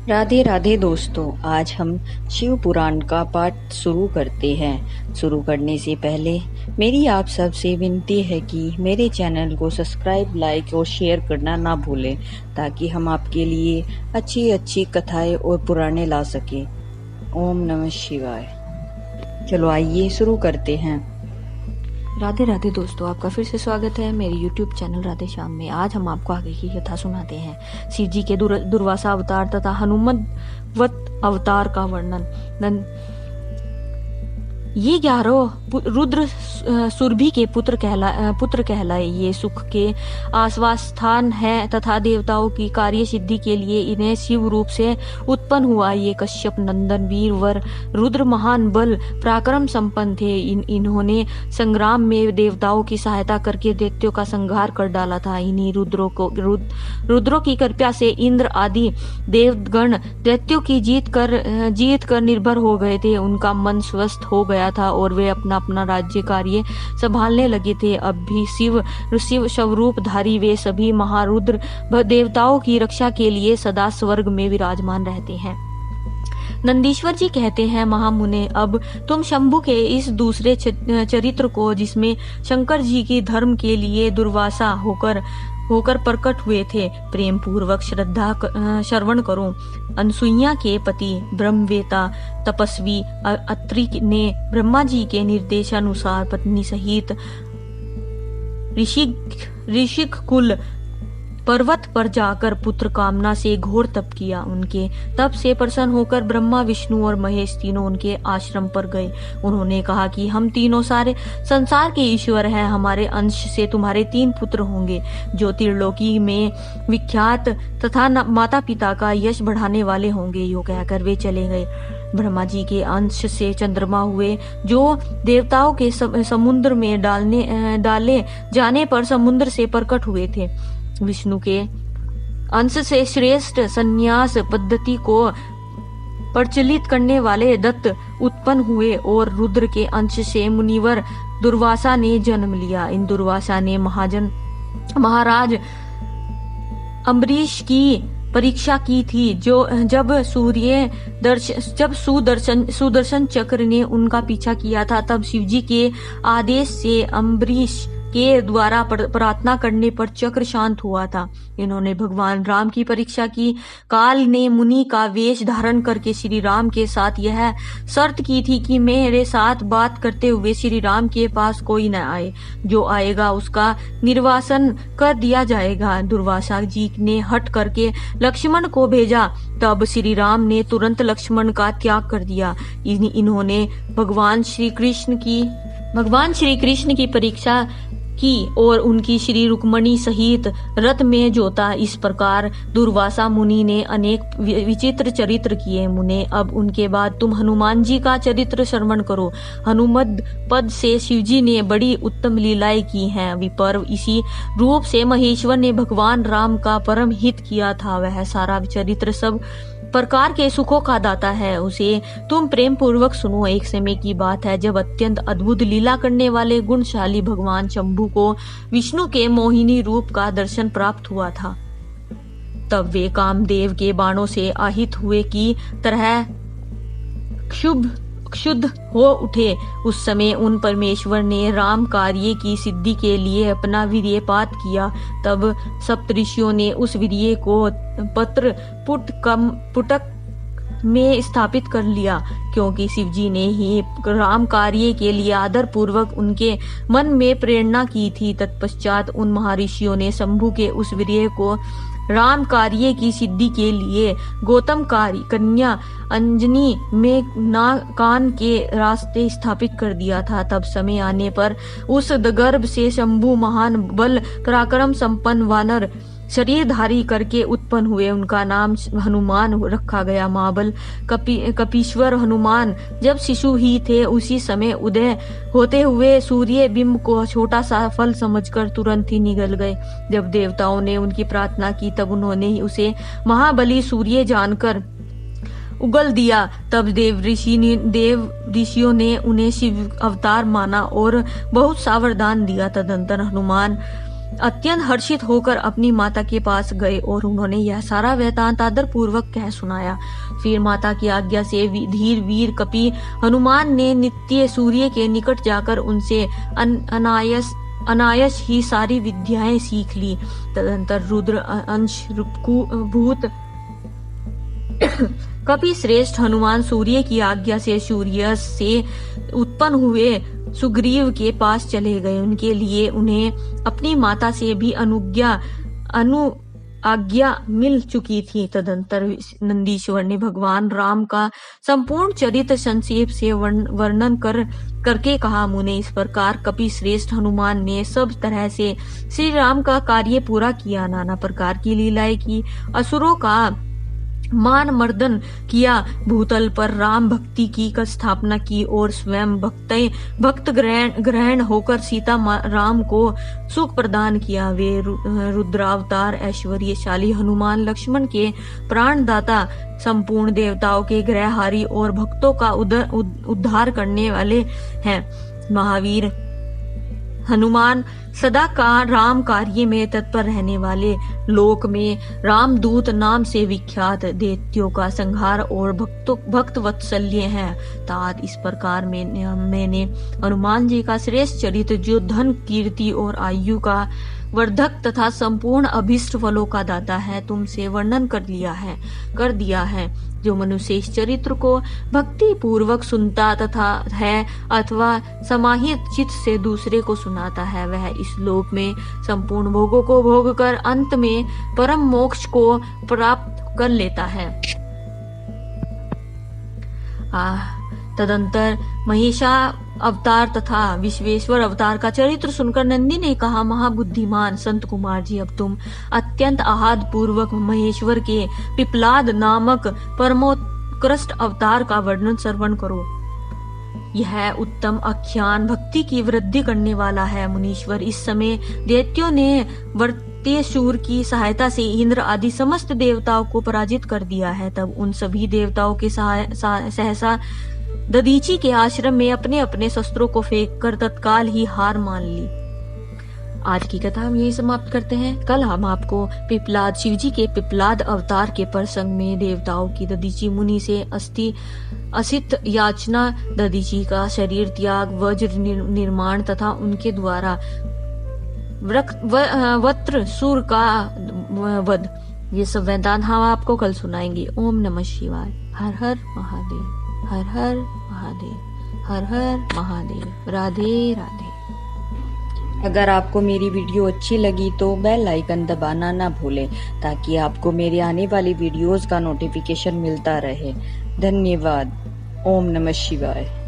राधे राधे दोस्तों, आज हम शिव पुराण का पाठ शुरू करते हैं। शुरू करने से पहले मेरी आप सबसे विनती है कि मेरे चैनल को सब्सक्राइब, लाइक और शेयर करना ना भूलें, ताकि हम आपके लिए अच्छी अच्छी कथाएं और पुराणे ला सकें। ओम नमः शिवाय। चलो आइए शुरू करते हैं। राधे राधे दोस्तों, आपका फिर से स्वागत है मेरे YouTube चैनल राधे श्याम में। आज हम आपको आगे की कथा सुनाते हैं। शिव जी के दुर्वासा अवतार तथा हनुमत अवतार का वर्णन। ये 11 रुद्र सुरभि के पुत्र कहलाए। ये सुख के आश्वास्थान है तथा देवताओं की कार्य सिद्धि के लिए इन्हें शिव रूप से उत्पन्न हुआ। ये कश्यप नंदन वीर वर रुद्र महान बल पराक्रम संपन्न थे। इन्होंने संग्राम में देवताओं की सहायता करके दैत्यों का संहार कर डाला था। इन्हीं रुद्रों की कृपा से इंद्र आदि देवगण दैत्यों की जीत कर निर्भर हो गए थे। उनका मन स्वस्थ हो गया था और वे अपना अपना राज्य कार्य संभालने लगे थे। अब भी शिव स्वरूपधारी वे सभी महारुद्र देवताओं की रक्षा के लिए सदा स्वर्ग में विराजमान रहते हैं। नंदीश्वर जी कहते हैं, महामुने, अब तुम शंभु के इस दूसरे चरित्र को, जिसमें शंकर जी की धर्म के लिए दुर्वासा होकर प्रकट हुए थे, प्रेम पूर्वक श्रवण करो। अनसुईया के पति ब्रह्मवेता तपस्वी अत्रि ने ब्रह्मा जी के निर्देशानुसार पत्नी सहित ऋषिक कुल पर्वत पर जाकर पुत्र कामना से घोर तप किया। उनके तप से प्रसन्न होकर ब्रह्मा, विष्णु और महेश तीनों उनके आश्रम पर गए। उन्होंने कहा कि हम तीनों सारे संसार के ईश्वर हैं। हमारे अंश से तुम्हारे 3 पुत्र होंगे, जो त्रिलोकी में विख्यात तथा माता पिता का यश बढ़ाने वाले होंगे। यो कहकर वे चले गए। ब्रह्मा जी के अंश से चंद्रमा हुए, जो देवताओं के समुद्र में डाले जाने पर समुद्र से प्रकट हुए थे। विष्णु के अंश से श्रेष्ठ संन्यास पद्धति को प्रचलित करने वाले दत्त उत्पन्न हुए और रुद्र के अंश से मुनिवर दुर्वासा ने जन्म लिया। इन दुर्वासा ने महाराज अम्बरीश की परीक्षा की थी, जब सुदर्शन चक्र ने उनका पीछा किया था। तब शिवजी के आदेश से अम्बरीश के द्वारा प्रार्थना करने पर चक्र शांत हुआ था। इन्होंने भगवान राम की परीक्षा की। काल ने मुनि का वेश धारण करके श्री राम के साथ यह शर्त की थी कि मेरे साथ बात करते हुए श्री राम के पास कोई न आए। जो आएगा उसका निर्वासन कर दिया जाएगा। दुर्वासा जी ने हट करके लक्ष्मण को भेजा। तब श्री राम ने तुरंत लक्ष्मण का त्याग कर दिया। इन्होंने भगवान श्री कृष्ण की परीक्षा की और उनकी श्री रुक्मणी सहित रथ में जोता। इस प्रकार दुर्वासा मुनि ने अनेक विचित्र चरित्र किए। मुने, अब उनके बाद तुम हनुमान जी का चरित्र श्रवण करो। हनुमद पद से शिवजी ने बड़ी उत्तम लीलाएं की हैं। विपर्व इसी रूप से महेश्वर ने भगवान राम का परम हित किया था। वह सारा चरित्र सब प्रकार के सुखों का दाता है, उसे तुम प्रेम पूर्वक सुनो। एक समय की बात है, जब अत्यंत अद्भुत लीला करने वाले गुणशाली भगवान शंभु को विष्णु के मोहिनी रूप का दर्शन प्राप्त हुआ था। तब वे कामदेव के बाणों से आहित हुए की तरह क्षुब्ध हो उठे। उस समय उन परमेश्वर ने राम कार्य की सिद्धि के लिए अपना वीर्यपात किया। तब सप्तऋषियों ने उस वीर्य को पत्र पुटक में स्थापित कर लिया, क्योंकि शिवजी ने ही राम कार्य के लिए आदर पूर्वक उनके मन में प्रेरणा की थी। तत्पश्चात उन महर्षियों ने शंभु के उस वीर्य को राम कार्य की सिद्धि के लिए गौतम कन्या अंजनी में कान के रास्ते स्थापित कर दिया था। तब समय आने पर उस गर्भ से शंभु महान बल पराक्रम संपन्न वानर शरीरधारी करके उत्पन्न हुए। उनका नाम हनुमान रखा गया। महाबल कपीश्वर हनुमान जब शिशु ही थे, उसी समय उदय होते हुए सूर्य बिंब को छोटा सा फल समझकर तुरंत ही निगल गए। जब देवताओं ने उनकी प्रार्थना की, तब उन्होंने ही उसे महाबली सूर्य जानकर उगल दिया। तब देव ऋषियों ने उन्हें शिव अवतार माना और बहुत सा वरदान दिया। तदंतर हनुमान अत्यंत हर्षित होकर अपनी माता के पास गए और उन्होंने यह सारा वृतांत आदर पूर्वक कह सुनाया। फिर माता की आज्ञा से धीर वीर कपि हनुमान ने नित्य सूर्य के निकट जाकर उनसे अनायास ही सारी विद्याएं सीख ली। तदंतर रुद्र अंश भूत कपि श्रेष्ठ हनुमान सूर्य की आज्ञा से सूर्य से उत्पन्न हुए सुग्रीव के पास चले गए। उनके लिए उन्हें अपनी माता से भी आज्ञा मिल चुकी थी। तदंतर नंदीश्वर ने भगवान राम का संपूर्ण चरित्र संक्षेप से वर्णन करके कहा, मुने इस प्रकार कपि श्रेष्ठ हनुमान ने सब तरह से श्री राम का कार्य पूरा किया, नाना प्रकार की लीलाएं की, असुरों का मान मर्दन किया, भूतल पर राम भक्ति की स्थापना की और स्वयं भक्त ग्रहण होकर सीता राम को सुख प्रदान किया। वे रुद्रावतार ऐश्वर्यशाली हनुमान लक्ष्मण के प्राणदाता, संपूर्ण देवताओं के ग्रहहारी और भक्तों का उद्धार करने वाले हैं। महावीर हनुमान सदा का राम कार्य में तत्पर रहने वाले, लोक में रामदूत नाम से विख्यात, दैत्यों का संहार और भक्त वत्सल्य हैं। तात इस प्रकार मैंने हनुमान जी का श्रेष्ठ चरित्र, जो धन कीर्ति और आयु का वर्धक तथा संपूर्ण अभिष्ट फलों का दाता है, तुमसे वर्णन कर दिया है। जो मनुष्य इस चरित्र को भक्ति पूर्वक सुनता तथा है अथवा समाहित चित्त से दूसरे को सुनाता है, वह इस लोक में संपूर्ण भोगों को भोग कर अंत में परम मोक्ष को प्राप्त कर लेता है। तदंतर महेशा अवतार तथा विश्वेश्वर अवतार का चरित्र सुनकर नंदी ने कहा, महाबुद्धिमान संत कुमार जी, अब तुम अत्यंत आहाद पूर्वक महेश्वर के पिपलाद नामक परमोत्कृष्ट अवतार का वर्णन श्रवण करो। यह उत्तम आख्यान भक्ति की वृद्धि करने वाला है। मुनीश्वर, इस समय दैत्यों ने वर्तेशूर की सहायता से इंद्र आदि समस्त देवताओं को पराजित कर दिया है। तब उन सभी देवताओं के सहसा दधीची के आश्रम में अपने अपने शस्त्रों को फेंक कर तत्काल ही हार मान ली। आज की कथा हम यही समाप्त करते हैं। कल हम आपको पिपलाद, शिवजी के पिपलाद अवतार के प्रसंग में देवताओं की दधीची मुनि से असित याचना, दधीची का शरीर त्याग, वज्र निर्माण तथा उनके द्वारा वत्रसुर का वध, ये सब वैदांत हम आपको कल सुनाएंगे। ओम नमः शिवाय। हर हर महादेव, हर हर महादेव, हर हर महादेव। राधे राधे। अगर आपको मेरी वीडियो अच्छी लगी तो बेल आइकन दबाना ना भूलें, ताकि आपको मेरे आने वाली वीडियोस का नोटिफिकेशन मिलता रहे। धन्यवाद। ओम नमः शिवाय।